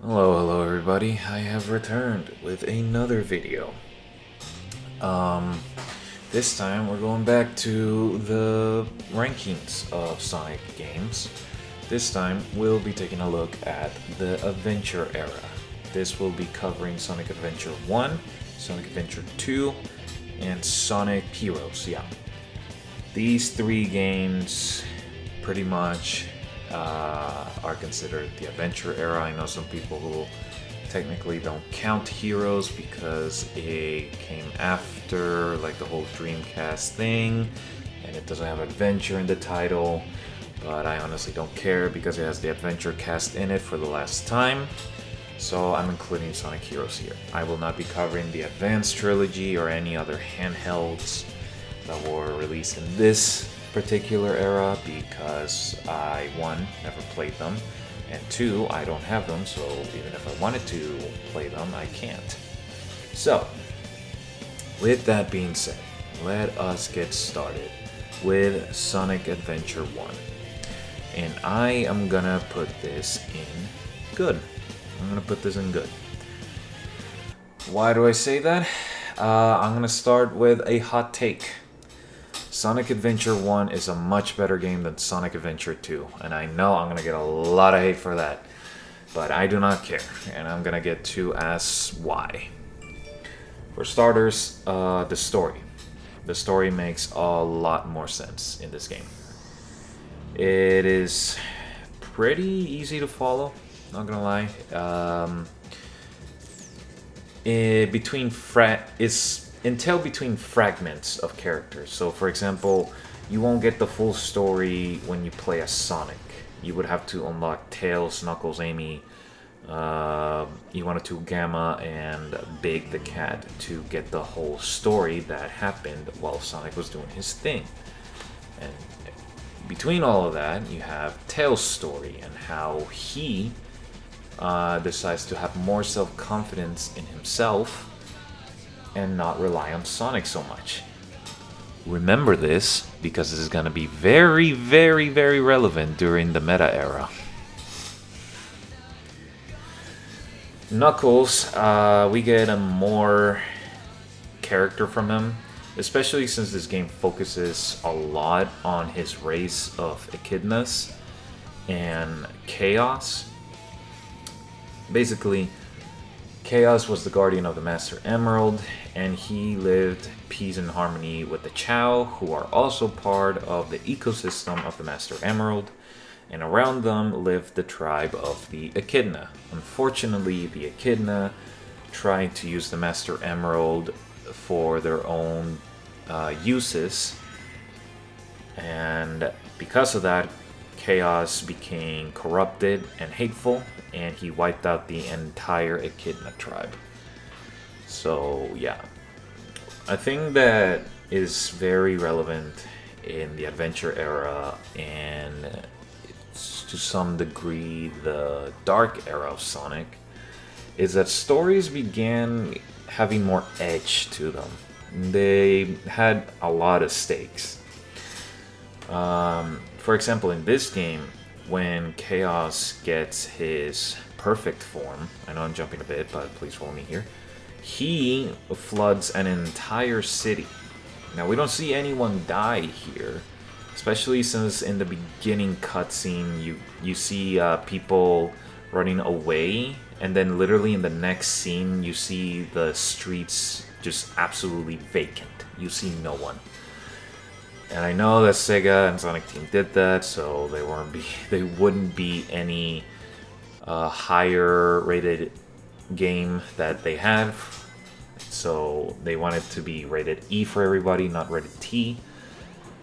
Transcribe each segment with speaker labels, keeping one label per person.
Speaker 1: Hello everybody. I have returned with another video. Um, this time we're going back to the rankings of Sonic games. This time we'll be taking a look at the Adventure era. This will be covering Sonic Adventure 1, Sonic Adventure 2, and Sonic Heroes. Yeah. These three games pretty much are considered the adventure era. I know some people who technically don't count Heroes because it came after like the whole Dreamcast thing and it doesn't have adventure in the title, but I honestly don't care because it has the adventure cast in it for the last time. So I'm including Sonic Heroes here. I will not be covering the Advanced Trilogy or any other handhelds that were released in this particular era because I, one, never played them, and two, I don't have them, so even if I wanted to play them, I can't. So, with that being said, let us get started with Sonic Adventure 1. And I am gonna put this in good. I'm gonna put this in good. Why do I say that? I'm gonna start with a hot take. Sonic Adventure 1 is a much better game than Sonic Adventure 2, and I know I'm gonna get a lot of hate for that, but I do not care, and I'm gonna get to as why. For starters, the story. The story makes a lot more sense in this game. It is pretty easy to follow, not gonna lie. It's entailed between fragments of characters. So, for example, you won't get the full story when you play as Sonic. You would have to unlock Tails, Knuckles, Amy, E102 Gamma, and Big the Cat to get the whole story that happened while Sonic was doing his thing. And between all of that, you have Tails' story and how he decides to have more self-confidence in himself and not rely on Sonic so much. Remember this because this is going to be very, very, very relevant during the meta era. Knuckles, we get a more character from him, especially since this game focuses a lot on his race of echidnas and Chaos. Basically, Chaos was the guardian of the Master Emerald, and he lived peace and harmony with the Chao, who are also part of the ecosystem of the Master Emerald, and around them lived the tribe of the Echidna. Unfortunately, the Echidna tried to use the Master Emerald for their own uses, and because of that, Chaos became corrupted and hateful, and he wiped out the entire Echidna tribe. So yeah, a thing that is very relevant in the adventure era and it's to some degree the dark era of Sonic is that stories began having more edge to them. They had a lot of stakes. For example, in this game, when Chaos gets his perfect form, I know I'm jumping a bit, but please follow me here, he floods an entire city. Now, we don't see anyone die here, especially since in the beginning cutscene, you see people running away, and then literally in the next scene, you see the streets just absolutely vacant. You see no one. And I know that Sega and Sonic Team did that, so they wouldn't be any higher rated game that they have. So they wanted to be rated E for everybody, not rated T.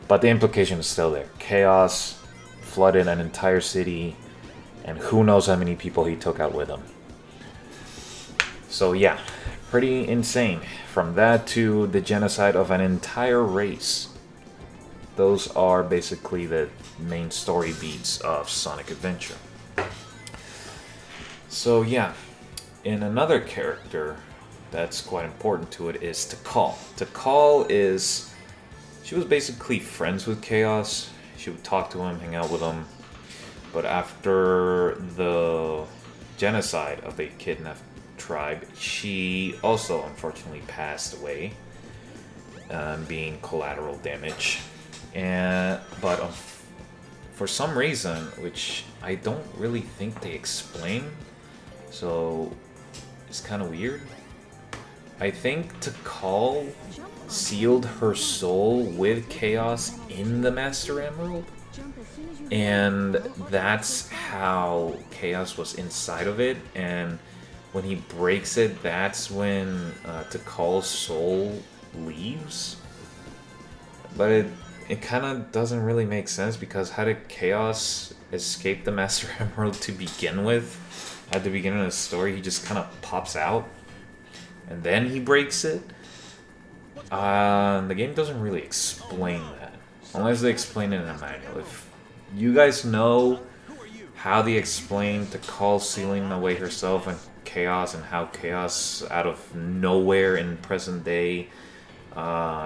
Speaker 1: But the implication is still there. Chaos flooded an entire city, and who knows how many people he took out with him. So yeah, pretty insane. From that to the genocide of an entire race. Those are basically the main story beats of Sonic Adventure. So yeah, in another character that's quite important to it is Tikal. Tikal is... she was basically friends with Chaos. She would talk to him, hang out with him. But after the genocide of the kidnapped tribe, she also unfortunately passed away, being collateral damage. But for some reason, which I don't really think they explain, so it's kind of weird. I think Tikal sealed her soul with chaos in the Master Emerald, and that's how chaos was inside of it. And when he breaks it, that's when Tikal's soul leaves. But it kind of doesn't really make sense, because how did chaos escape the Master Emerald to begin with? At the beginning of the story, he just kind of pops out, and then he breaks it. The game doesn't really explain that, unless they explain it in a manual. If you guys know how they explain Tikal sealing away herself and chaos, and how chaos out of nowhere in present day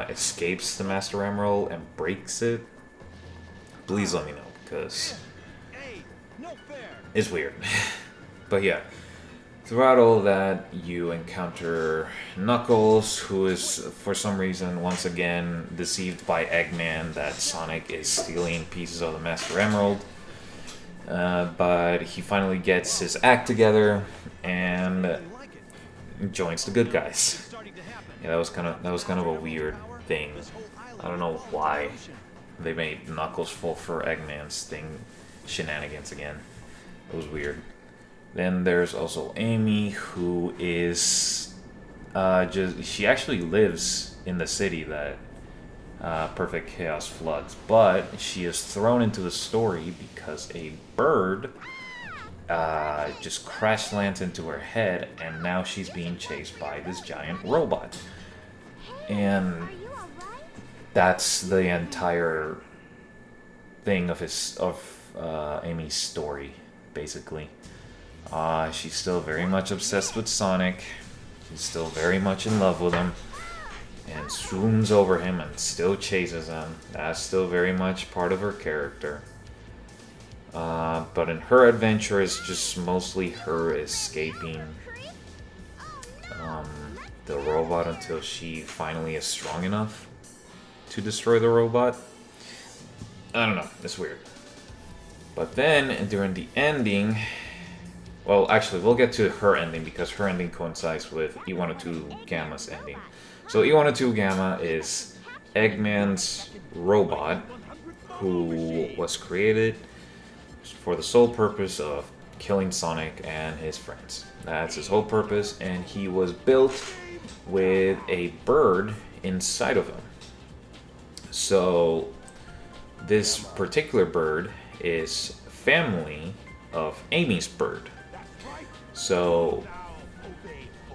Speaker 1: escapes the Master Emerald and breaks it, please let me know, because it's weird. But yeah, throughout all of that, you encounter Knuckles, who is, for some reason, once again deceived by Eggman that Sonic is stealing pieces of the Master Emerald. But he finally gets his act together and joins the good guys. Yeah, that was kind of a weird thing. I don't know why they made Knuckles fall for Eggman's shenanigans again. It was weird. Then there's also Amy, who is she actually lives in the city that Perfect Chaos floods, but she is thrown into the story because a bird just crash lands into her head, and now she's being chased by this giant robot. And that's the entire thing of Amy's story, basically. She's still very much obsessed with Sonic. She's still very much in love with him, and swooms over him and still chases him. That's still very much part of her character. But in her adventure, it's just mostly her escaping the robot until she finally is strong enough to destroy the robot. I don't know, it's weird. But then, during the ending... Well, actually, we'll get to her ending, because her ending coincides with E102 Gamma's ending. So E102 Gamma is Eggman's robot, who was created for the sole purpose of killing Sonic and his friends. That's his whole purpose, and he was built with a bird inside of him. So this particular bird is family of Amy's bird. So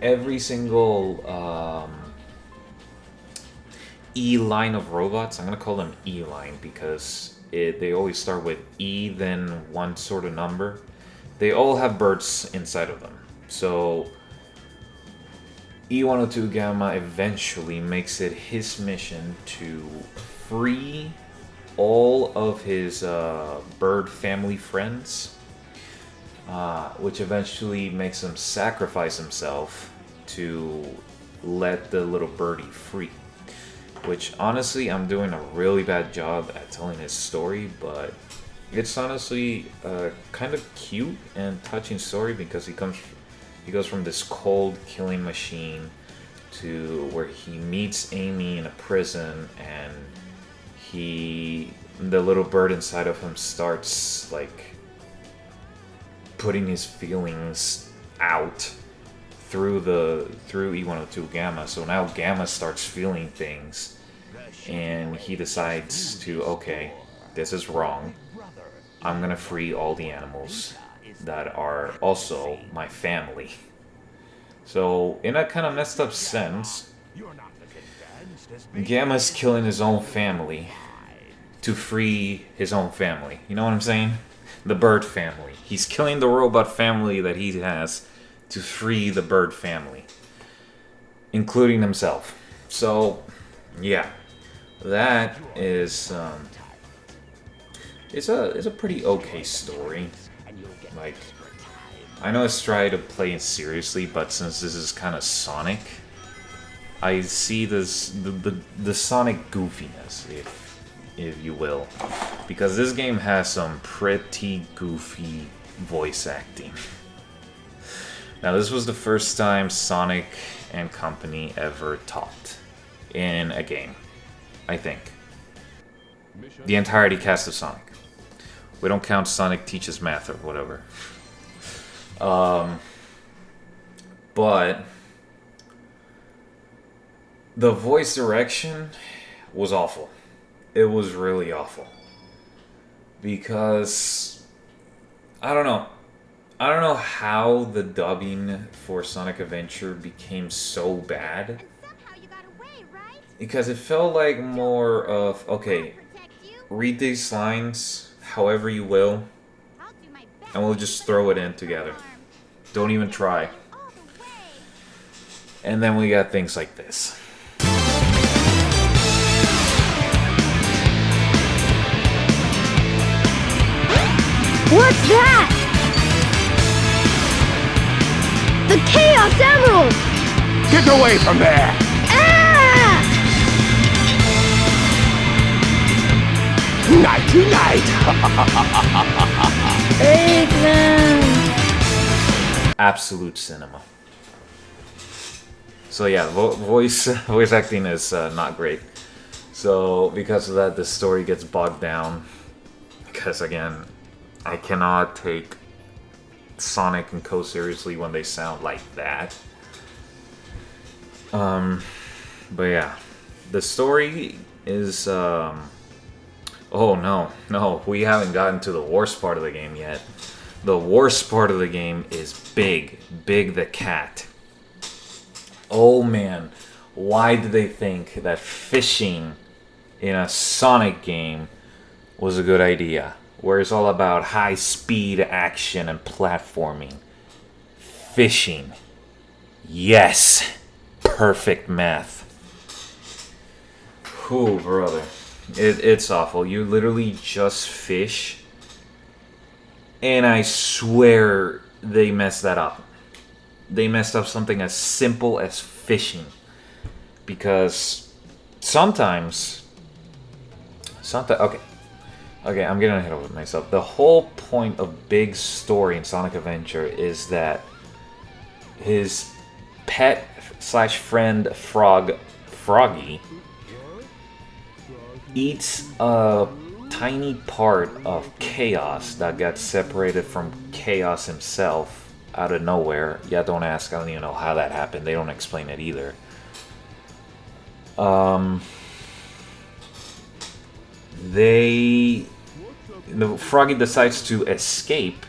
Speaker 1: every single E line of robots, I'm gonna call them E line because they always start with E, then one sort of number. They all have birds inside of them. So E102 Gamma eventually makes it his mission to free all of his bird family friends, which eventually makes him sacrifice himself to let the little birdie free. Which, honestly, I'm doing a really bad job at telling his story, but it's honestly a kind of cute and touching story, because he goes from this cold killing machine to where he meets Amy in a prison, and the little bird inside of him starts like putting his feelings out through E102 Gamma. So now Gamma starts feeling things, and he decides to, okay, this is wrong. I'm gonna free all the animals that are also my family. So in a kind of messed up sense, Gamma's killing his own family to free his own family. You know what I'm saying? The bird family. He's killing the robot family that he has to free the bird family, including himself. So, yeah, that is it's a pretty okay story. Like, I know it's trying to play it seriously, but since this is kind of Sonic, I see this the Sonic goofiness, if you will, because this game has some pretty goofy voice acting. Now, this was the first time Sonic and company ever talked in a game, I think. The entirety cast of Sonic. We don't count Sonic Teaches Math or whatever. But the voice direction was awful. It was really awful. Because I don't know how the dubbing for Sonic Adventure became so bad. Because it felt like more of, okay, read these lines however you will, and we'll just throw it in together. Don't even try. And then we got things like this.
Speaker 2: What's that? The Chaos Emerald!
Speaker 3: Get away from there!
Speaker 2: Ah!
Speaker 3: Nighty night!
Speaker 2: Take them!
Speaker 1: Absolute cinema. So yeah, voice acting is not great. So because of that, the story gets bogged down. Because again, I cannot take Sonic and Co seriously when they sound like that. But yeah, the story is oh no, we haven't gotten to the worst part of the game yet. The worst part of the game is Big the cat. Oh man, why did they think that fishing in a Sonic game was a good idea? Where it's all about high-speed action and platforming. Fishing. Yes. Perfect math. Whew, brother. It's awful. You literally just fish. And I swear they messed that up. They messed up something as simple as fishing. Because sometimes... Okay, I'm getting ahead of myself. The whole point of Big's story in Sonic Adventure is that his pet / friend Froggy eats a tiny part of Chaos that got separated from Chaos himself out of nowhere. Yeah, don't ask. I don't even know how that happened. They don't explain it either. Froggy decides to escape,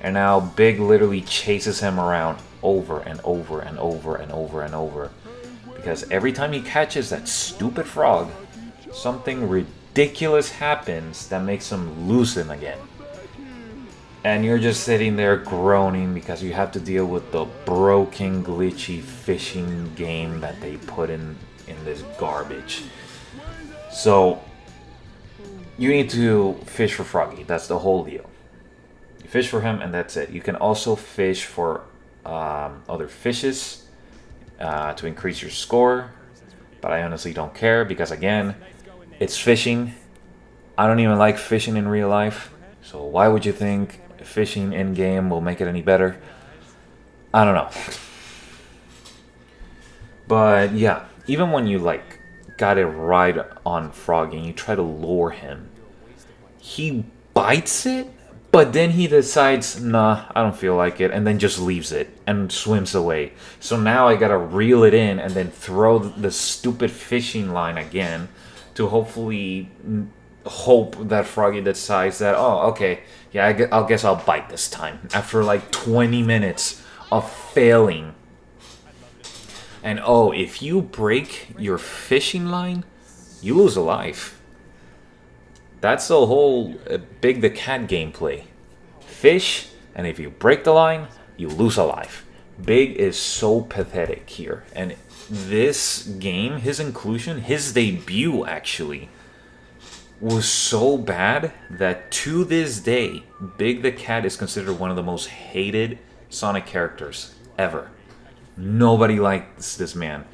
Speaker 1: and now Big literally chases him around over and over and over and over and over. Because every time he catches that stupid frog, something ridiculous happens that makes him lose him again. And you're just sitting there groaning because you have to deal with the broken, glitchy fishing game that they put in this garbage. So you need to fish for Froggy. That's the whole deal. You fish for him and that's it. You can also fish for other fishes to increase your score. But I honestly don't care because, again, it's fishing. I don't even like fishing in real life. So why would you think fishing in-game will make it any better? I don't know. But yeah, even when you got it right on Froggy and you try to lure him, he bites it, but then he decides, nah, I don't feel like it, and then just leaves it and swims away. So now I gotta reel it in and then throw the stupid fishing line again to hopefully hope that Froggy decides that, oh, okay, yeah, I guess I'll bite this time. After 20 minutes of failing. And oh, if you break your fishing line, you lose a life. That's the whole Big the Cat gameplay. Fish, and if you break the line, you lose a life. Big is so pathetic here. And this game, his inclusion, his debut actually, was so bad that to this day, Big the Cat is considered one of the most hated Sonic characters ever. Nobody likes this man.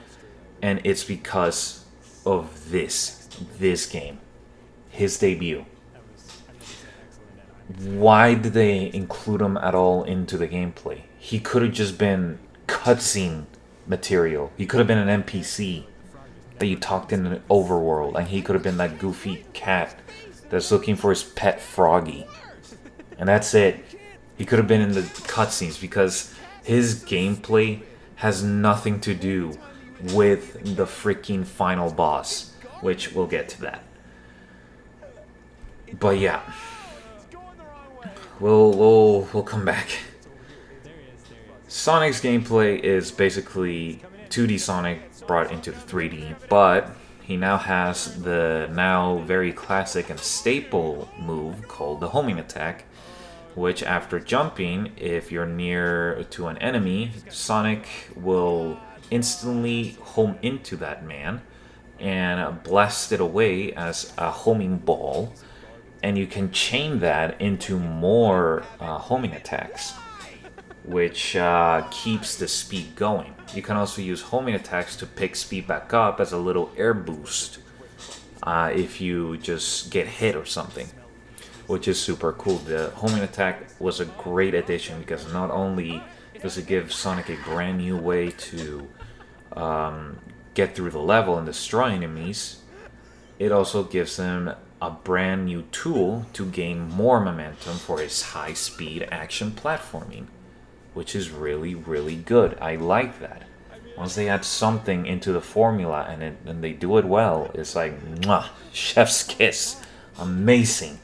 Speaker 1: And it's because of this game. His debut. Why did they include him at all into the gameplay? He could have just been cutscene material. He could have been an NPC that you talked in an overworld, and he could have been that goofy cat that's looking for his pet froggy. And that's it. He could have been in the cutscenes because his gameplay has nothing to do with the freaking final boss, which we'll get to that. But yeah, we'll come back. Sonic's gameplay is basically 2D Sonic brought into the 3D, but he now has the now very classic and staple move called the homing attack, which after jumping, if you're near to an enemy, Sonic will instantly home into that man and blast it away as a homing ball, and you can chain that into more homing attacks, which keeps the speed going. You can also use homing attacks to pick speed back up as a little air boost if you just get hit or something, which is super cool. The homing attack was a great addition because not only does it give Sonic a brand new way to get through the level and destroy enemies, it also gives him a brand new tool to gain more momentum for his high-speed action platforming, which is really, really good. I like that. Once they add something into the formula and they do it well, it's like, mwah, chef's kiss. Amazing.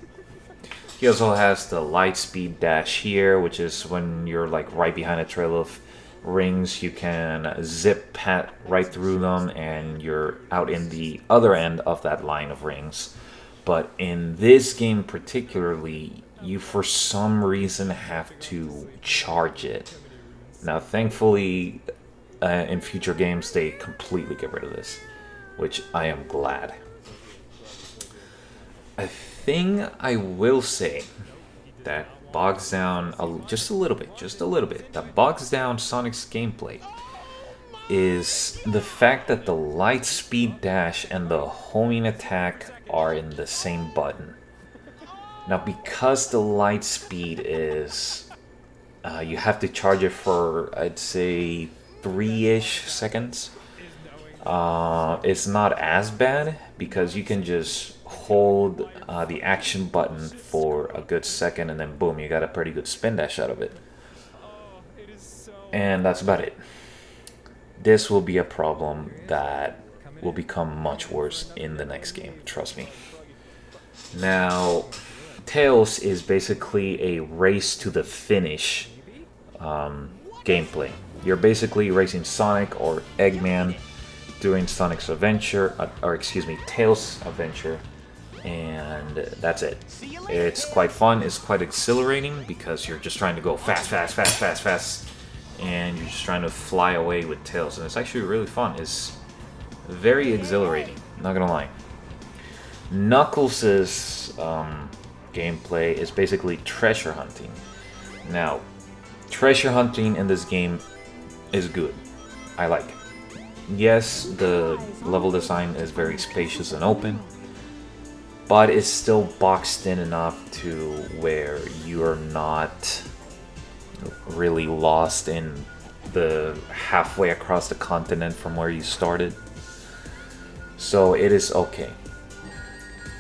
Speaker 1: He also has the light speed dash here, which is when you're like right behind a trail of rings, you can zip pat right through them and you're out in the other end of that line of rings. But in this game particularly, you for some reason have to charge it. Now thankfully in future games they completely get rid of this, which I am glad. A thing I will say that bogs down just a little bit, that bogs down Sonic's gameplay is the fact that the light speed dash and the homing attack are in the same button. Now, because the light speed is, you have to charge it for, I'd say, 3-ish seconds. It's not as bad because you can just hold the action button for a good second and then boom, you got a pretty good spin dash out of it. And that's about it. This will be a problem that will become much worse in the next game, trust me. Now, Tails is basically a race to the finish gameplay. You're basically racing Sonic or Eggman during Sonic's adventure, Tails' adventure, and that's it. It's quite fun, it's quite exhilarating because you're just trying to go fast, and you're just trying to fly away with Tails, and it's actually really fun. It's very exhilarating, not gonna lie. Knuckles' gameplay is basically treasure hunting. Now, treasure hunting in this game is good. I like it. Yes, the level design is very spacious and open, but it's still boxed in enough to where you're not really lost in the halfway across the continent from where you started. So it is okay.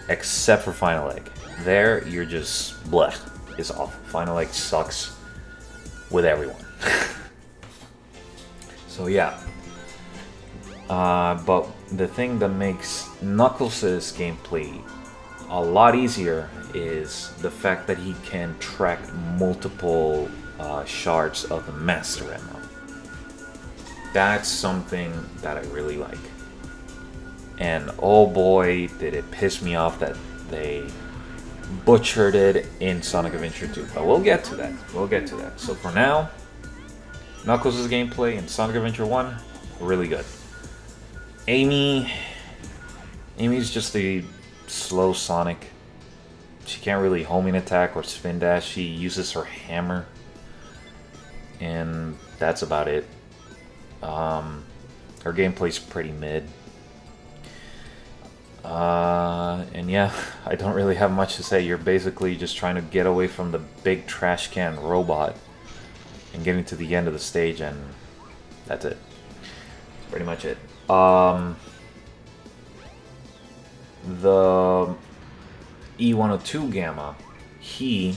Speaker 1: Except for Final Egg. There, you're just bleh. It's awful. Final Egg sucks with everyone. So yeah. But the thing that makes Knuckles' gameplay a lot easier is the fact that he can track multiple shards of the Master Emerald. That's something that I really like. And oh boy, did it piss me off that they butchered it in Sonic Adventure 2. But we'll get to that. So for now, Knuckles' gameplay in Sonic Adventure 1, really good. Amy's just a slow Sonic. She can't really homing attack or spin dash. She uses her hammer. And that's about it. Her gameplay's pretty mid. And yeah, I don't really have much to say. You're basically just trying to get away from the big trash can robot and getting to the end of the stage, and that's it. That's pretty much it. The E102 Gamma, he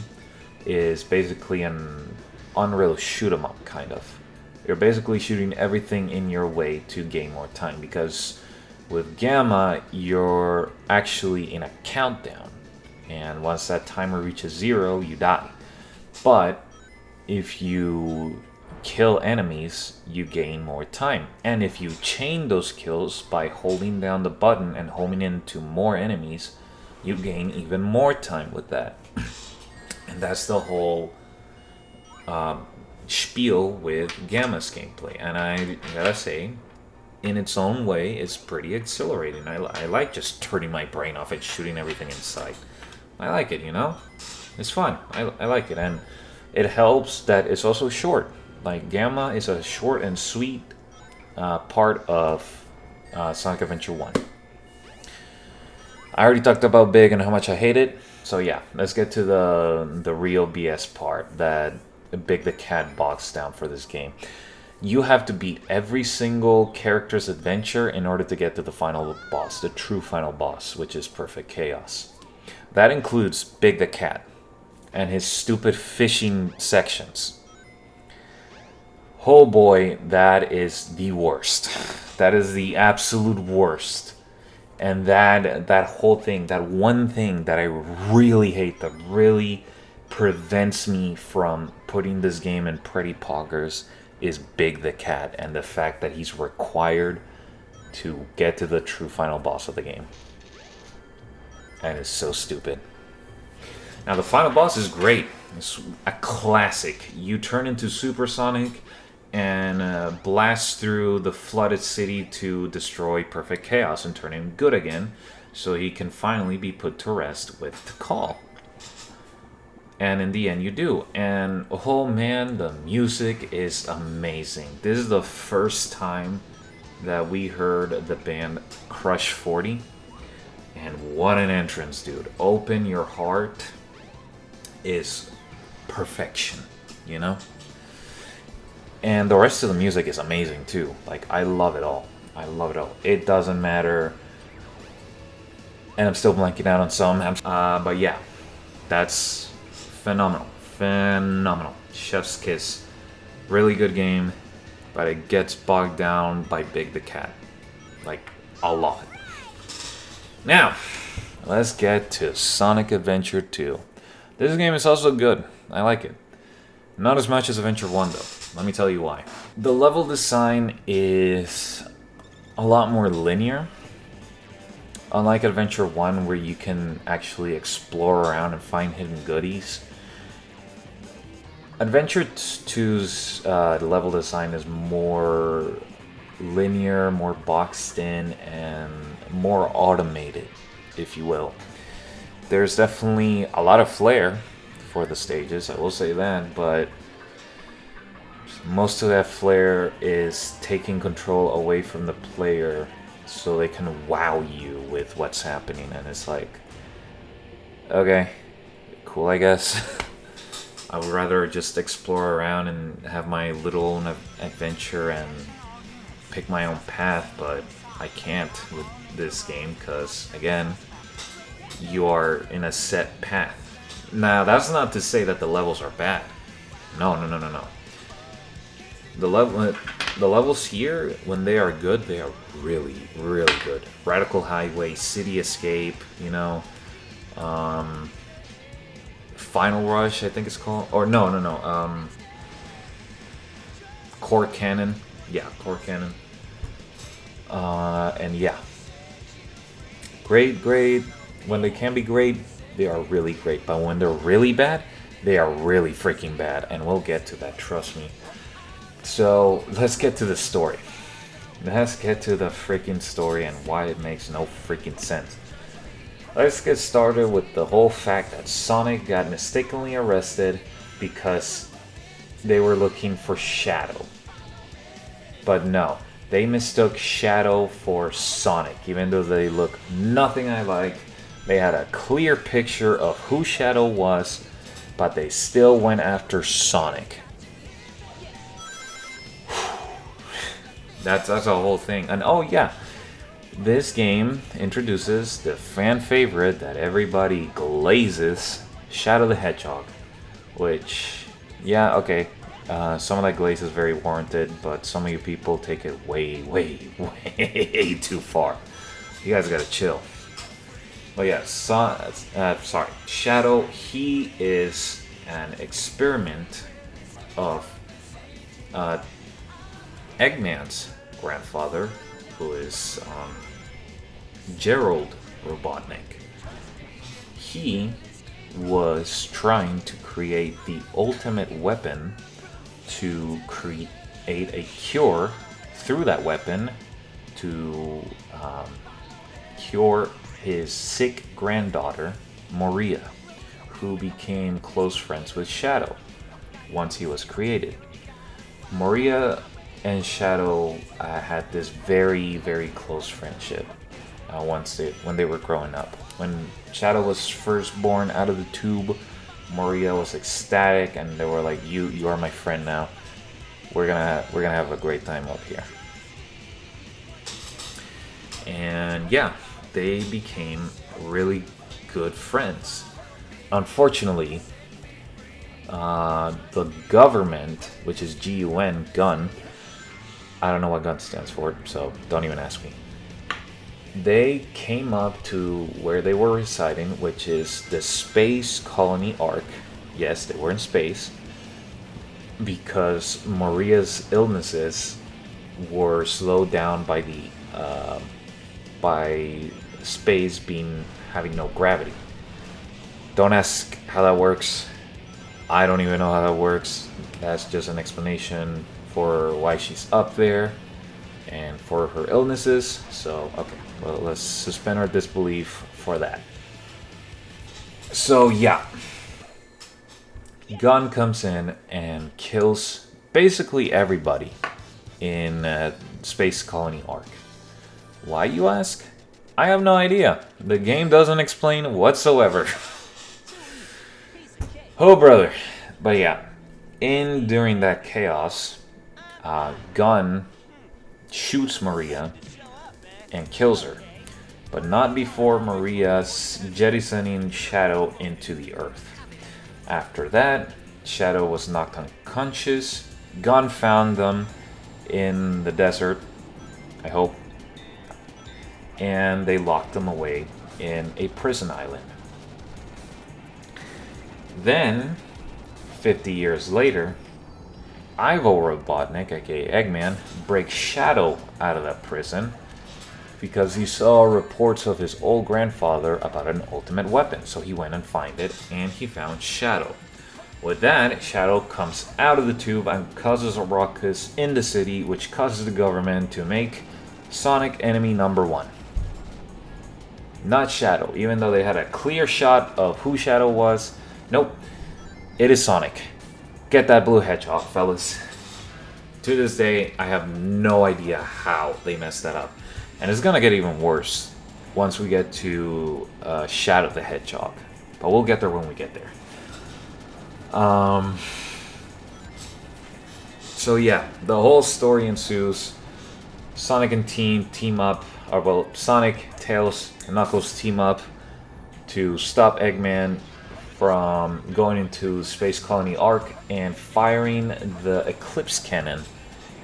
Speaker 1: is basically an Unreal shoot 'em up, kind of. You're basically shooting everything in your way to gain more time, because with Gamma, you're actually in a countdown, and once that timer reaches 0, you die. But if you kill enemies, you gain more time. And if you chain those kills by holding down the button and homing into more enemies, you gain even more time with that. And that's the whole spiel with Gamma's gameplay. And I gotta say, in its own way, it's pretty exhilarating. I like just turning my brain off and shooting everything in sight. I like it, you know? It's fun. I like it. And it helps that it's also short. Like, Gamma is a short and sweet part of Sonic Adventure 1. I already talked about Big and how much I hate it. So yeah, let's get to the real BS part that Big the Cat bogs down for this game. You have to beat every single character's adventure in order to get to the final boss, the true final boss, which is Perfect Chaos. That includes Big the Cat and his stupid fishing sections. Oh boy, that is the worst. That is the absolute worst. And that whole thing, that one thing that I really hate, that really prevents me from putting this game in pretty poggers, is Big the Cat, and the fact that he's required to get to the true final boss of the game. And it's so stupid. Now the final boss is great. It's a classic. You turn into Super Sonic and blast through the flooded city to destroy Perfect Chaos and turn him good again, so he can finally be put to rest with Tikal. And in the end you do. And oh man, the music is amazing. This is the first time that we heard the band Crush 40. And what an entrance, dude. Open Your Heart is perfection, you know? And the rest of the music is amazing too. Like, I love it all. I love it all. It doesn't matter. And I'm still blanking out on some. But yeah, that's phenomenal. Phenomenal. Chef's kiss. Really good game. But it gets bogged down by Big the Cat. Like, a lot. Now, let's get to Sonic Adventure 2. This game is also good. I like it. Not as much as Adventure 1 though. Let me tell you why. The level design is a lot more linear. Unlike Adventure 1, where you can actually explore around and find hidden goodies, Adventure 2's level design is more linear, more boxed in, and more automated, if you will. There's definitely a lot of flair for the stages, I will say that, but most of that flair is taking control away from the player so they can wow you with what's happening, and it's like, okay, cool, I guess. I would rather just explore around and have my little own adventure and pick my own path, but I can't with this game because, again, you are in a set path. Now, that's not to say that the levels are bad. No. The levels here, when they are good, they are really, really good. Radical Highway, City Escape, you know, Final Rush, I think it's called, or no, Core Cannon, yeah, Core Cannon, and yeah, great. When they can be great, they are really great, but when they're really bad, they are really freaking bad, and we'll get to that, trust me. So, let's get to the story. Let's get to the freaking story and why it makes no freaking sense. Let's get started with the whole fact that Sonic got mistakenly arrested because they were looking for Shadow. But no, they mistook Shadow for Sonic, even though they look nothing alike. They had a clear picture of who Shadow was, but they still went after Sonic. That's a whole thing. And oh yeah, this game introduces the fan favorite that everybody glazes, Shadow the Hedgehog. Which, yeah, okay, some of that glaze is very warranted, but some of you people take it way, way, way too far. You guys gotta chill. But yeah, sorry, Shadow, he is an experiment of Eggman's grandfather, who is Gerald Robotnik. He was trying to create the ultimate weapon to create a cure through that weapon to cure his sick granddaughter, Maria, who became close friends with Shadow once he was created. Maria and Shadow had this very, very close friendship when they were growing up. When Shadow was first born out of the tube, Maria was ecstatic, and they were like, "You are my friend now. We're gonna have a great time up here." And yeah, they became really good friends. Unfortunately, the government, which is GUN, gun. I don't know what gun stands for, so don't even ask me. They came up to where they were residing, which is the Space Colony Ark. Yes, they were in space, because Maria's illnesses were slowed down by by space having no gravity. Don't ask how that works. I don't even know how that works. That's just an explanation for why she's up there and for her illnesses. So, okay, well, let's suspend our disbelief for that. So, yeah. Gun comes in and kills basically everybody in Space Colony Ark. Why, you ask? I have no idea. The game doesn't explain whatsoever. Oh, brother. But yeah, during that chaos, Gun shoots Maria and kills her, but not before Maria's jettisoning Shadow into the earth. After that, Shadow was knocked unconscious. Gun found them in the desert, I hope, and they locked them away in a prison island. Then, 50 years later, Ivo Robotnik, aka Eggman, breaks Shadow out of that prison because he saw reports of his old grandfather about an ultimate weapon. So he went and found it, and he found Shadow. With that, Shadow comes out of the tube and causes a ruckus in the city, which causes the government to make Sonic enemy number one. Not Shadow, even though they had a clear shot of who Shadow was. Nope, it is Sonic. Get that blue hedgehog, fellas. To this day, I have no idea how they messed that up. And it's gonna get even worse once we get to Shadow the Hedgehog. But we'll get there when we get there. So yeah, the whole story ensues. Sonic and team up. Sonic, Tails, and Knuckles team up to stop Eggman from going into Space Colony Ark and firing the Eclipse Cannon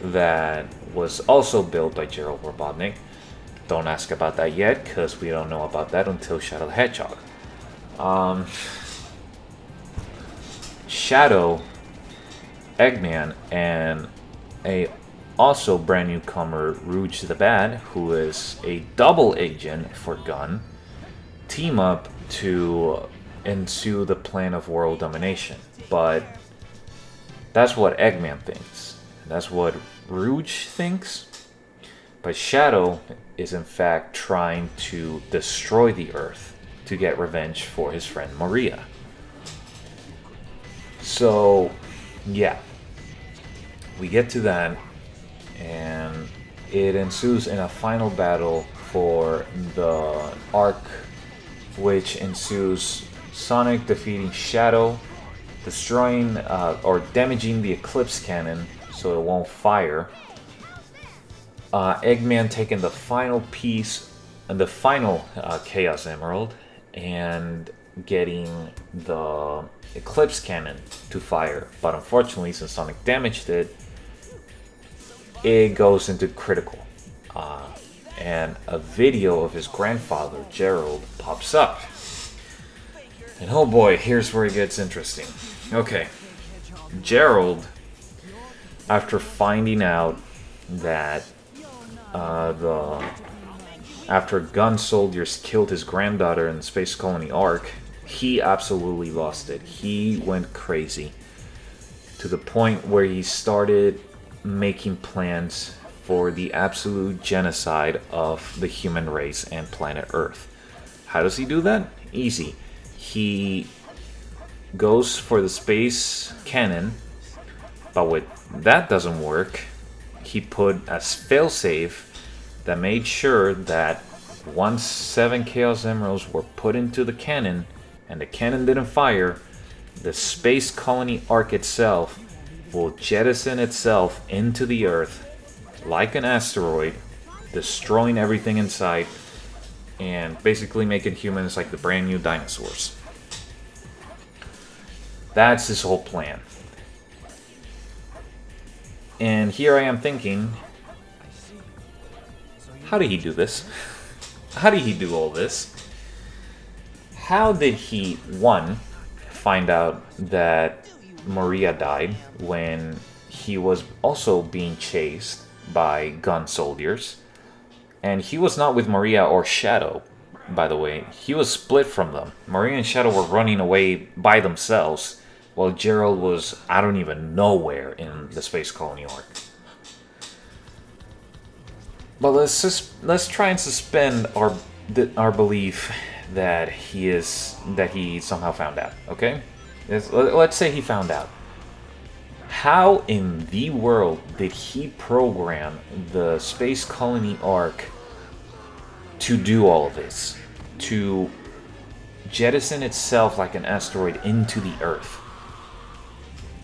Speaker 1: that was also built by Gerald Robotnik. Don't ask about that yet, because we don't know about that until Shadow the Hedgehog. Shadow, Eggman, and a also brand newcomer, Rouge the Bad, who is a double agent for Gun, team up to ensue the plan of world domination. But that's what Eggman thinks. That's what Rouge thinks. But Shadow is in fact trying to destroy the Earth to get revenge for his friend Maria. So, yeah. We get to that, and it ensues in a final battle for the arc, which ensues Sonic defeating Shadow, destroying or damaging the Eclipse Cannon so it won't fire. Eggman taking the final piece, the final Chaos Emerald, and getting the Eclipse Cannon to fire. But unfortunately, since Sonic damaged it, it goes into critical. And a video of his grandfather, Gerald, pops up. And oh boy, here's where it gets interesting. Okay, Gerald, after finding out that after gun soldiers killed his granddaughter in the Space Colony Arc, he absolutely lost it. He went crazy to the point where he started making plans for the absolute genocide of the human race and planet Earth. How does he do that? Easy. He goes for the space cannon, but when that doesn't work, he put a failsafe that made sure that once 7 Chaos Emeralds were put into the cannon and the cannon didn't fire, the space colony arc itself will jettison itself into the Earth like an asteroid, destroying everything in sight and basically making humans like the brand new dinosaurs. That's his whole plan. And here I am thinking, how did he do this? How did he do all this? How did he, one, find out that Maria died when he was also being chased by gun soldiers? And he was not with Maria or Shadow, by the way. He was split from them. Maria and Shadow were running away by themselves, while Gerald was, I don't even know where, in the Space Colony arc. But let's try and suspend our belief that he somehow found out. Okay, let's say he found out. How in the world did he program the Space Colony arc to do all of this, to jettison itself like an asteroid into the Earth?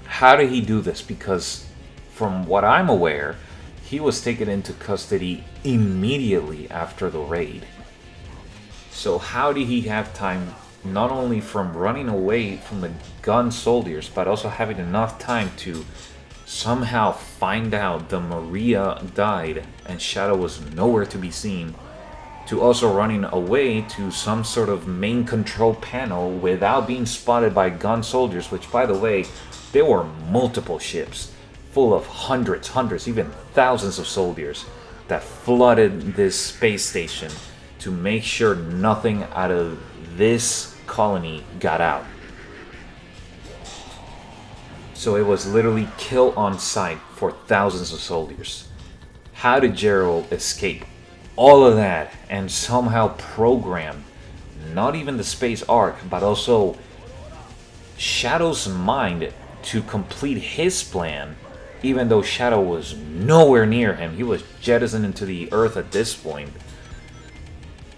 Speaker 1: How did he do this? Because from what I'm aware, he was taken into custody immediately after the raid. So how did he have time, not only from running away from the gun soldiers, but also having enough time to somehow find out that Maria died and Shadow was nowhere to be seen, to also running away to some sort of main control panel without being spotted by gun soldiers, which, by the way, there were multiple ships full of hundreds, even thousands of soldiers that flooded this space station to make sure nothing out of this colony got out. So it was literally kill on sight for thousands of soldiers. How did Gerald escape all of that and somehow program not even the space arc, but also Shadow's mind to complete his plan, even though Shadow was nowhere near him? He was jettisoned into the Earth at this point.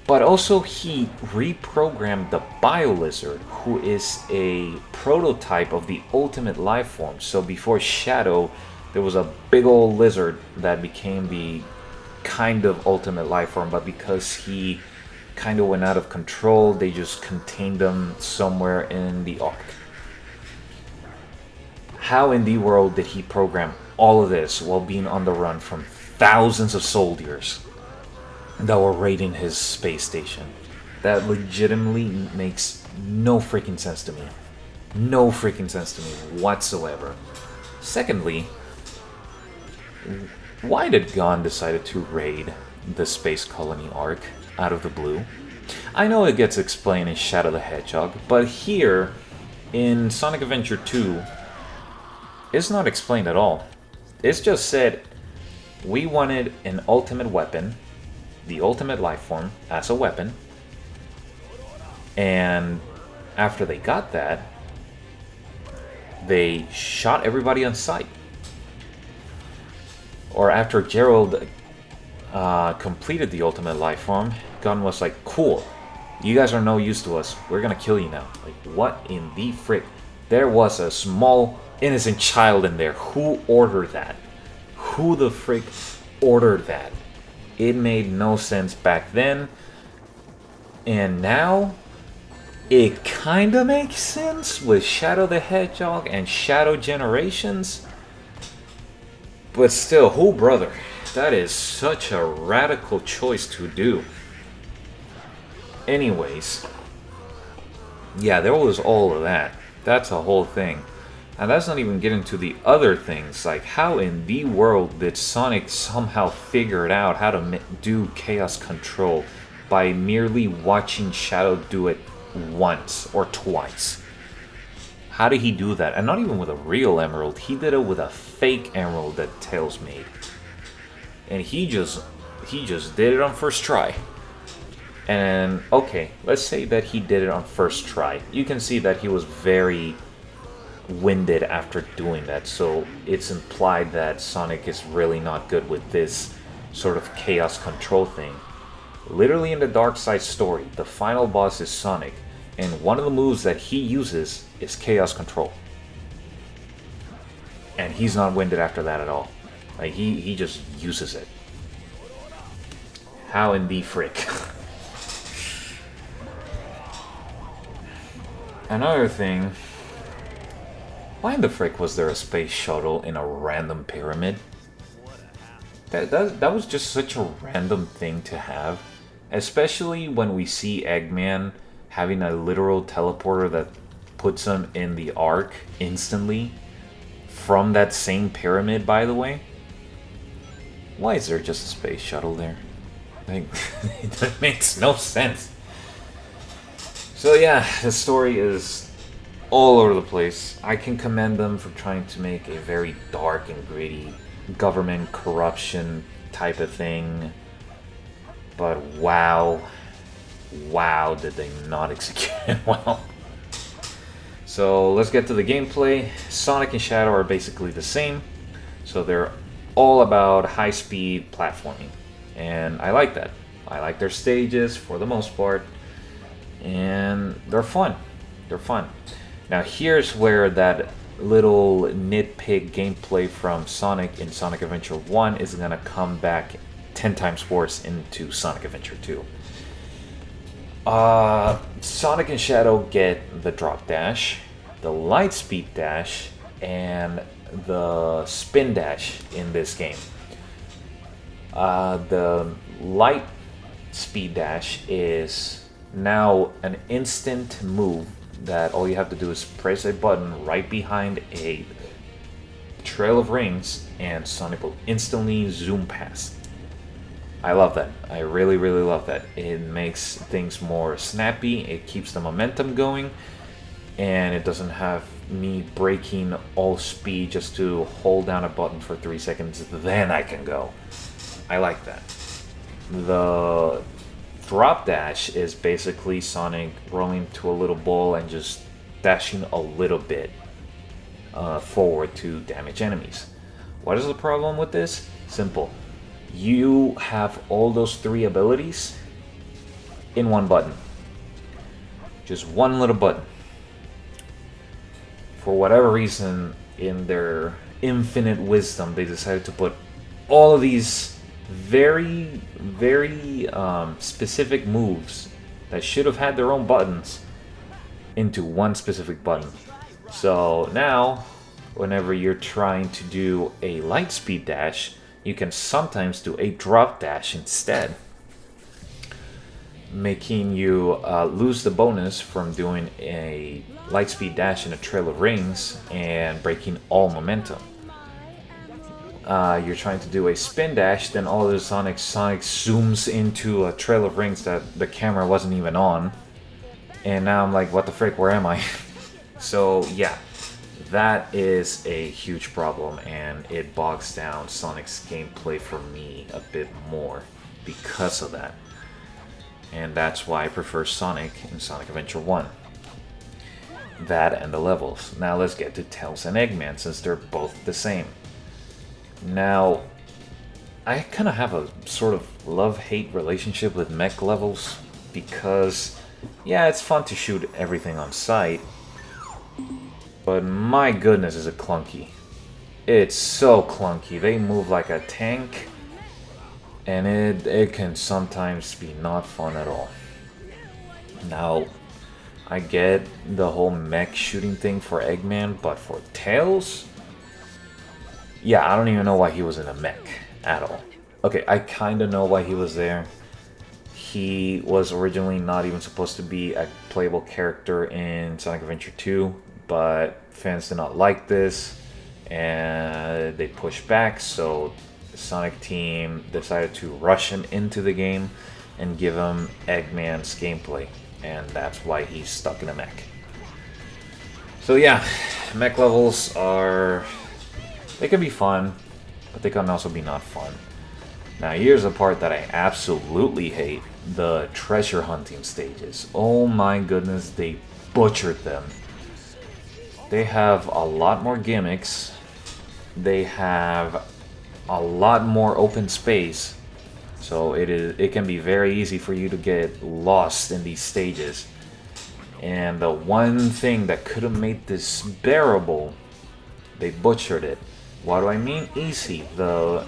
Speaker 1: But also he reprogrammed the Bio-Lizard, who is a prototype of the ultimate life form. So before Shadow, there was a big old lizard that became the kind of ultimate life form, but because he kind of went out of control, they just contained him somewhere in the arc. How in the world did he program all of this while being on the run from thousands of soldiers that were raiding his space station? That legitimately makes no freaking sense to me. No freaking sense to me whatsoever. Secondly, why did Gon decide to raid the Space Colony arc out of the blue? I know it gets explained in Shadow the Hedgehog, but here in Sonic Adventure 2, it's not explained at all. It's just said, we wanted an ultimate weapon, the ultimate life form, as a weapon, And after they got that, they shot everybody on sight. Or after Gerald completed the ultimate life form, Gunn was like, cool, you guys are no use to us, we're gonna kill you now. Like, what in the frick? There was a small innocent child in there. Who ordered that? Who the frick ordered that? It made no sense back then, and now it kinda makes sense with Shadow the Hedgehog and Shadow Generations. But still, who, brother? That is such a radical choice to do. Anyways, yeah, there was all of that. That's a whole thing. And that's not even getting to the other things, like how in the world did Sonic somehow figure it out how to do Chaos Control by merely watching Shadow do it once or twice? How did he do that? And not even with a real emerald, he did it with a fake emerald that Tails made. And he just did it on first try. And okay, let's say that he did it on first try. You can see that he was very winded after doing that, so it's implied that Sonic is really not good with this sort of chaos control thing. Literally in the Dark Side story, the final boss is Sonic, and one of the moves that he uses is chaos control. And he's not winded after that at all. Like, he just uses it. How in the frick? Another thing, why in the frick was there a space shuttle in a random pyramid? That was just such a random thing to have. Especially when we see Eggman having a literal teleporter that puts him in the Ark instantly. From that same pyramid, by the way. Why is there just a space shuttle there? Like, that makes no sense. So yeah, the story is all over the place. I can commend them for trying to make a very dark and gritty government corruption type of thing. But wow, did they not execute it well. So let's get to the gameplay. Sonic and Shadow are basically the same. So they're all about high-speed platforming. And I like that. I like their stages for the most part. And they're fun. They're fun. Now here's where that little nitpick gameplay from Sonic in Sonic Adventure 1 is going to come back 10 times worse into Sonic Adventure 2. Sonic and Shadow get the drop dash, the light speed dash, and the spin dash in this game. The light speed dash is now an instant move that all you have to do is press a button right behind a trail of rings and Sonic will instantly zoom past. I love that. I really, really love that. It makes things more snappy, it keeps the momentum going, and it doesn't have me breaking all speed just to hold down a button for 3 seconds, then I can go. I like that. The drop dash is basically Sonic rolling to a little ball and just dashing a little bit forward to damage enemies. What is the problem with this? Simple. You have all those three abilities in one button. Just one little button. For whatever reason, in their infinite wisdom, they decided to put all of these very, very specific moves that should have had their own buttons into one specific button. So now, whenever you're trying to do a light speed dash, you can sometimes do a drop dash instead, making you lose the bonus from doing a light speed dash in a trail of rings and breaking all momentum. You're trying to do a spin dash, then all of the Sonic zooms into a trail of rings that the camera wasn't even on, and now I'm like, what the frick, where am I? So yeah, that is a huge problem, and it bogs down Sonic's gameplay for me a bit more because of that. And that's why I prefer Sonic in Sonic Adventure 1. That and the levels. Now let's get to Tails and Eggman, since they're both the same. Now, I kind of have a sort of love-hate relationship with mech levels, because, yeah, it's fun to shoot everything on sight, but my goodness is it clunky. It's so clunky. They move like a tank, and it can sometimes be not fun at all. Now, I get the whole mech shooting thing for Eggman, but for Tails? Yeah, I don't even know why he was in a mech at all. Okay, I kind of know why he was there. He was originally not even supposed to be a playable character in Sonic Adventure 2, but fans did not like this, and they pushed back, so the Sonic team decided to rush him into the game and give him Eggman's gameplay, and that's why he's stuck in a mech. So yeah, mech levels are... they can be fun, but they can also be not fun. Now here's the part that I absolutely hate, the treasure hunting stages. Oh my goodness, they butchered them. They have a lot more gimmicks, they have a lot more open space, so it can be very easy for you to get lost in these stages. And the one thing that could have made this bearable, they butchered it. What do I mean? Easy. The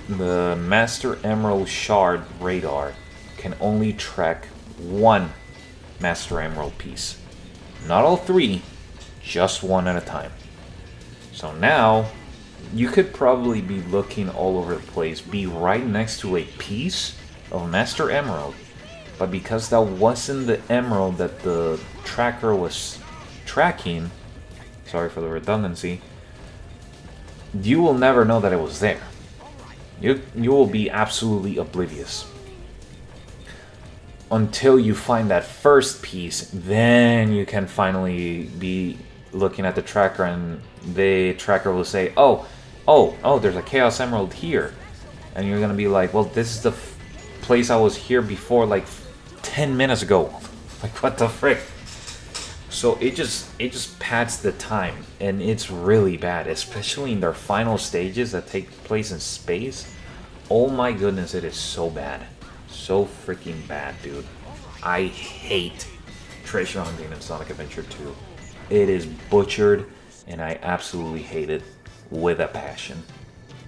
Speaker 1: Master Emerald Shard radar can only track one Master Emerald piece. Not all three, just one at a time. So now, you could probably be looking all over the place, be right next to a piece of Master Emerald, but because that wasn't the emerald that the tracker was tracking, sorry for the redundancy, you will never know that it was there. You will be absolutely oblivious. Until you find that first piece, then you can finally be looking at the tracker, and the tracker will say, oh, there's a Chaos Emerald here. And you're gonna be like, well, this is the place I was here before, like 10 minutes ago. Like, what the frick? So it just pads the time, and it's really bad, especially in their final stages that take place in space. Oh my goodness, it is so bad. So freaking bad, dude. I hate treasure hunting in Sonic Adventure 2. It is butchered, and I absolutely hate it with a passion.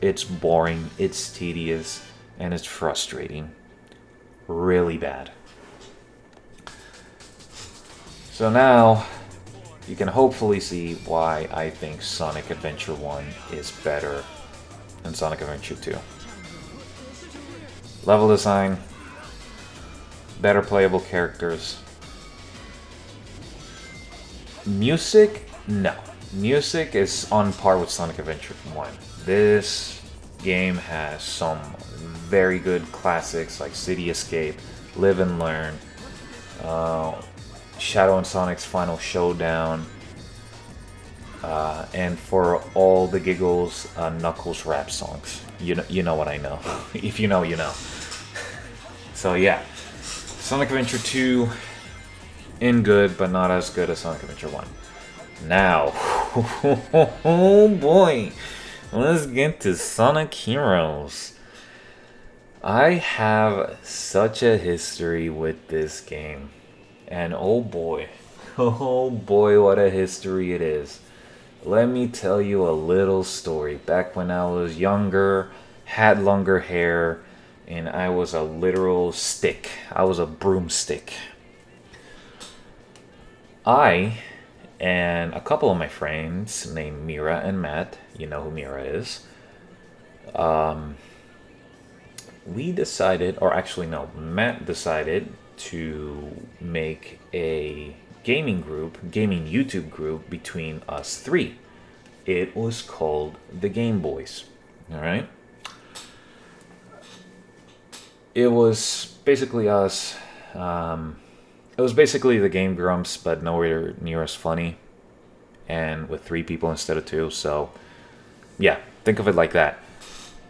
Speaker 1: It's boring, it's tedious, and it's frustrating. Really bad. So now, you can hopefully see why I think Sonic Adventure 1 is better than Sonic Adventure 2. Level design, better playable characters. Music? No. Music is on par with Sonic Adventure 1. This game has some very good classics like City Escape, Live and Learn, Shadow and Sonic's Final Showdown, and for all the giggles, Knuckles rap songs. You know what I know. If you know, you know. So yeah, Sonic Adventure 2, in good, but not as good as Sonic Adventure 1. Now, oh boy, let's get to Sonic Heroes. I have such a history with this game. And oh boy, what a history it is. Let me tell you a little story. Back when I was younger, had longer hair, and I was a literal stick. I was a broomstick. I and a couple of my friends named Mira and Matt, you know who Mira is, we decided, or actually no, Matt decided to make a gaming YouTube group between us three. It was called the Game Boys. Alright? It was basically us. It was basically the Game Grumps, but nowhere near as funny. And with 3 people instead of 2. So, yeah, think of it like that.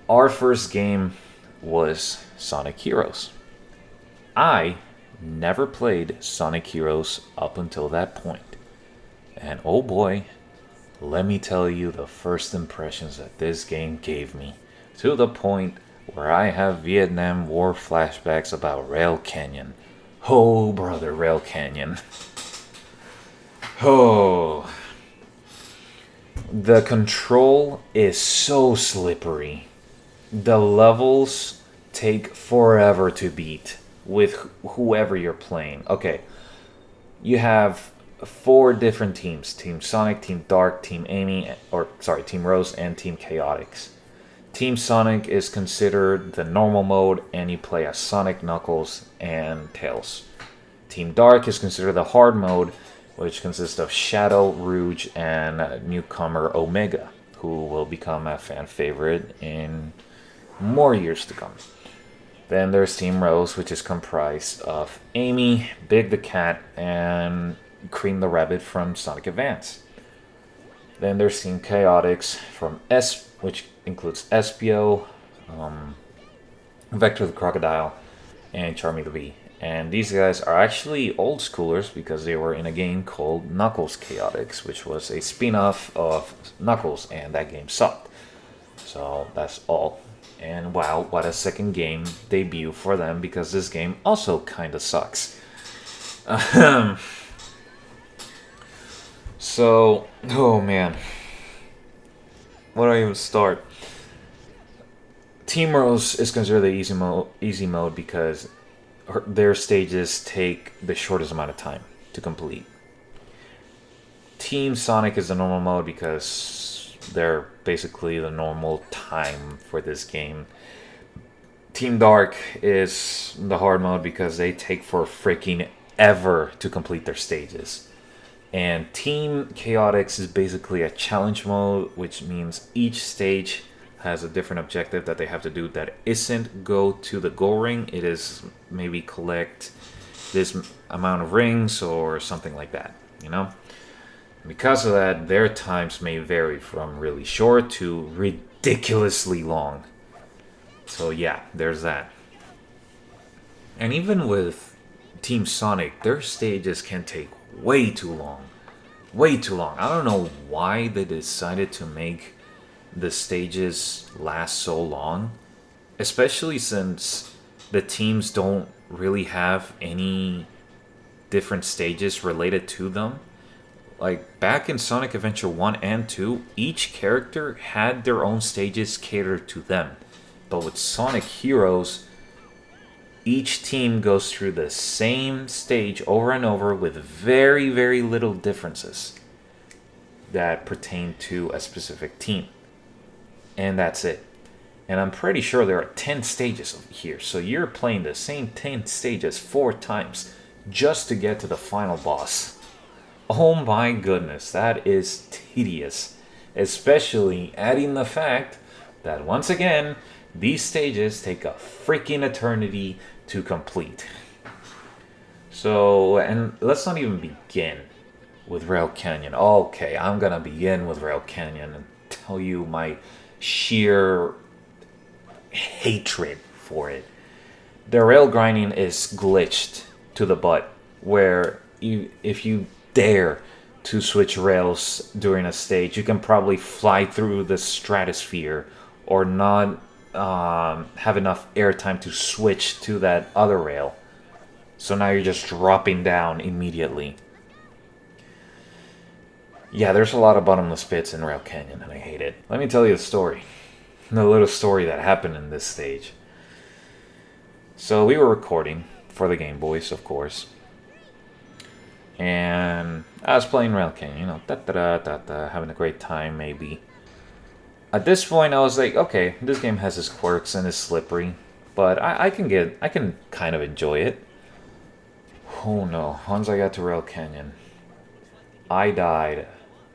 Speaker 1: Our first game was Sonic Heroes. I never played Sonic Heroes up until that point. And oh boy, let me tell you the first impressions that this game gave me, to the point where I have Vietnam War flashbacks about Rail Canyon. Oh, brother, Rail Canyon. Oh. The control is so slippery. The levels take forever to beat with whoever you're playing. Okay, you have 4 different teams: Team Sonic, Team Dark, Team Team Rose, and Team Chaotix. Team Sonic is considered the normal mode, and you play as Sonic, Knuckles, and Tails. Team Dark is considered the hard mode, which consists of Shadow, Rouge, and newcomer Omega, who will become a fan favorite in more years to come. Then there's Team Rose, which is comprised of Amy, Big the Cat, and Cream the Rabbit from Sonic Advance. Then there's Team Chaotix which includes Espio, Vector the Crocodile, and Charmy the Bee. And these guys are actually old schoolers because they were in a game called Knuckles Chaotix, which was a spin-off of Knuckles, and that game sucked. So that's all. And wow, what a second game debut for them, because this game also kinda sucks. So, oh man. Where do I even start? Team Rose is considered the easy mode because their stages take the shortest amount of time to complete. Team Sonic is the normal mode because they're basically the normal time for this game. Team Dark is the hard mode because they take for freaking ever to complete their stages. And Team Chaotix is basically a challenge mode, which means each stage has a different objective that they have to do that isn't go to the goal ring. It is maybe collect this amount of rings or something like that, you know? Because of that, their times may vary from really short to ridiculously long. So yeah, there's that. And even with Team Sonic, their stages can take way too long. Way too long. I don't know why they decided to make the stages last so long. Especially since the teams don't really have any different stages related to them. Like, back in Sonic Adventure 1 and 2, each character had their own stages catered to them. But with Sonic Heroes, each team goes through the same stage over and over with very, very little differences that pertain to a specific team. And that's it. And I'm pretty sure there are 10 stages here. So you're playing the same 10 stages 4 times just to get to the final boss. Oh my goodness, that is tedious. Especially adding the fact that, once again, these stages take a freaking eternity to complete. So, and let's not even begin with Rail Canyon. Okay, I'm gonna begin with Rail Canyon and tell you my sheer hatred for it. The rail grinding is glitched to the butt, where if you dare to switch rails during a stage, you can probably fly through the stratosphere or not have enough airtime to switch to that other rail. So now you're just dropping down immediately. Yeah, there's a lot of bottomless pits in Rail Canyon, and I hate it. Let me tell you the story. The little story that happened in this stage. So we were recording for the Game Boys, of course. And I was playing Rail Canyon, you know, having a great time, maybe. At this point, I was like, okay, this game has its quirks and is slippery, but I can kind of enjoy it. Oh no, once I got to Rail Canyon, I died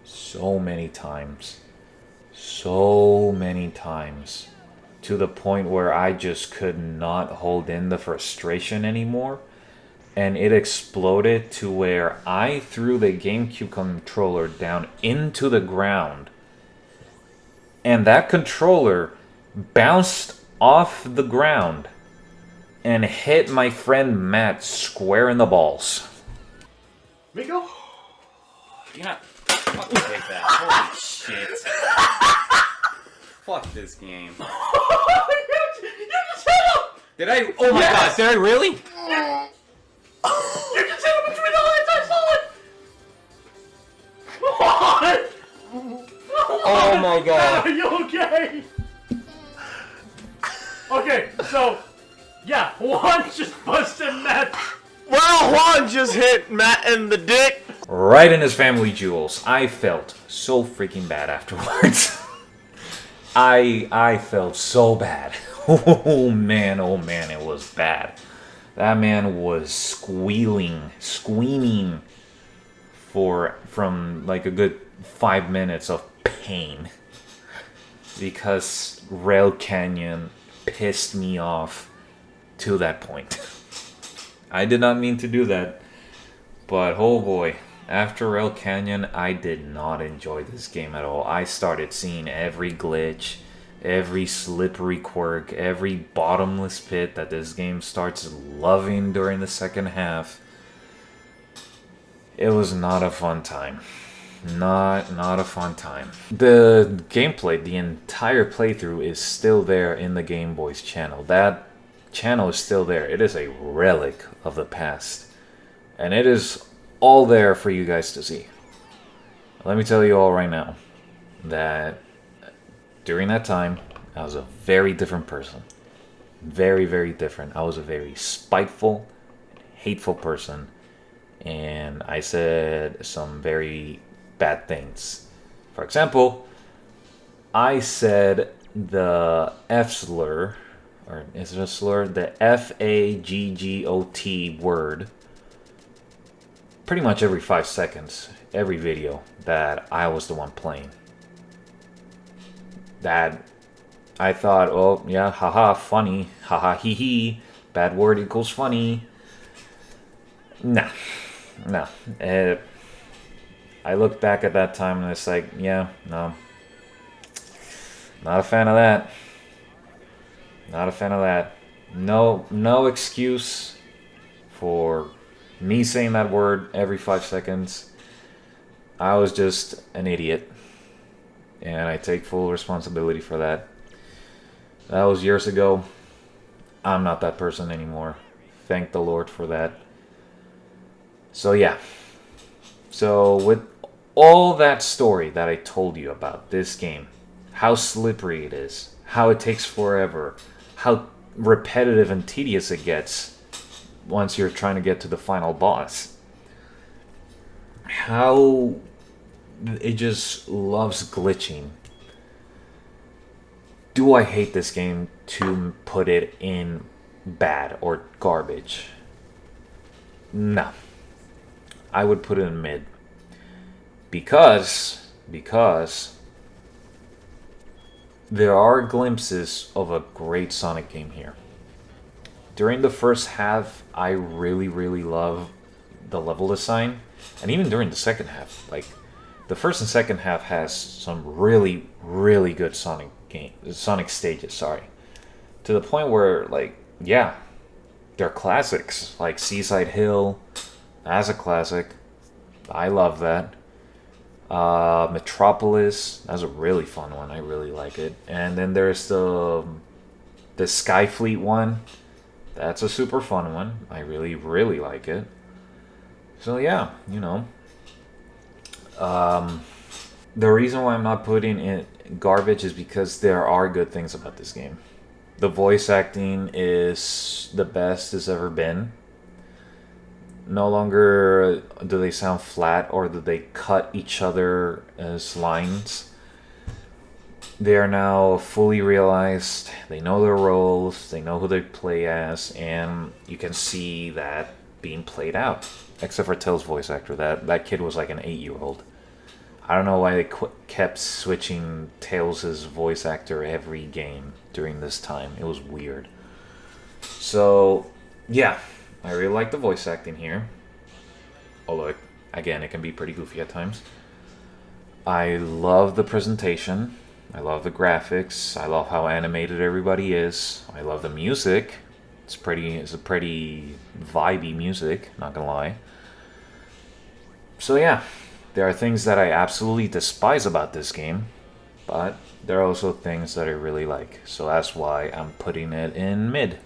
Speaker 1: so many times, to the point where I just could not hold in the frustration anymore, and it exploded to where I threw the GameCube controller down into the ground, and that controller bounced off the ground and hit my friend Matt square in the balls.
Speaker 4: Miko?
Speaker 5: Yeah. Fucking take that. Holy shit. Fuck this game.
Speaker 4: You just hit him!
Speaker 5: Did I? Oh my god, did I really?
Speaker 4: You just hit him between the legs, I saw it! What?
Speaker 5: Oh my god.
Speaker 4: Are you okay? Okay, so, yeah, Juan just busted Matt.
Speaker 6: Well, Juan just hit Matt in the dick.
Speaker 1: Right in his family jewels. I felt so freaking bad afterwards. I felt so bad. Oh man, it was bad. That man was screaming from like a good 5 minutes of pain because Rail Canyon pissed me off to that point. I did not mean to do that, but oh boy, after Rail Canyon, I did not enjoy this game at all. I started seeing every glitch, every slippery quirk, every bottomless pit that this game starts loving during the second half. It was not a fun time. Not a fun time. The gameplay, the entire playthrough is still there in the Game Boy's channel. That channel is still there. It is a relic of the past. And it is all there for you guys to see. Let me tell you all right now that during that time, I was a very different person. Very, very different. I was a very spiteful, hateful person. And I said some very bad things. For example, I said the F slur, or is it a slur? The Faggot word pretty much every 5 seconds, every video that I was the one playing. That I thought, oh yeah, haha, funny, haha, hee hee, bad word equals funny. Nah. I look back at that time and it's like, yeah, no. Not a fan of that. Not a fan of that. No excuse for me saying that word every 5 seconds. I was just an idiot. And I take full responsibility for that. That was years ago. I'm not that person anymore. Thank the Lord for that. So yeah. So with all that story that I told you about this game, how slippery it is, how it takes forever, how repetitive and tedious it gets once you're trying to get to the final boss, how it just loves glitching. Do I hate this game to put it in bad or garbage? No. I would put it in mid. Because there are glimpses of a great Sonic game here. During the first half, I really love the level design. And even during the second half, like the first and second half has some really good Sonic stages, sorry. To the point where, like, yeah, they're classics, like Seaside Hill as a classic. I love that. Metropolis, that's a really fun one. I really like it. And then there's the Skyfleet one. That's a super fun one. I really like it. So yeah, you know. The reason why I'm not putting it garbage is because there are good things about this game. The voice acting is the best it's ever been. No longer do they sound flat or do they cut each other as lines. They are now fully realized. They know their roles. They know who they play as. And you can see that being played out. Except for Tails' voice actor. That kid was like an 8-year-old. I don't know why they kept switching Tails' voice actor every game during this time. It was weird. So, yeah. I really like the voice acting here. Although, again, it can be pretty goofy at times. I love the presentation. I love the graphics. I love how animated everybody is. I love the music. It's a pretty vibey music, not gonna lie. So yeah, there are things that I absolutely despise about this game, but there are also things that I really like. So that's why I'm putting it in mid.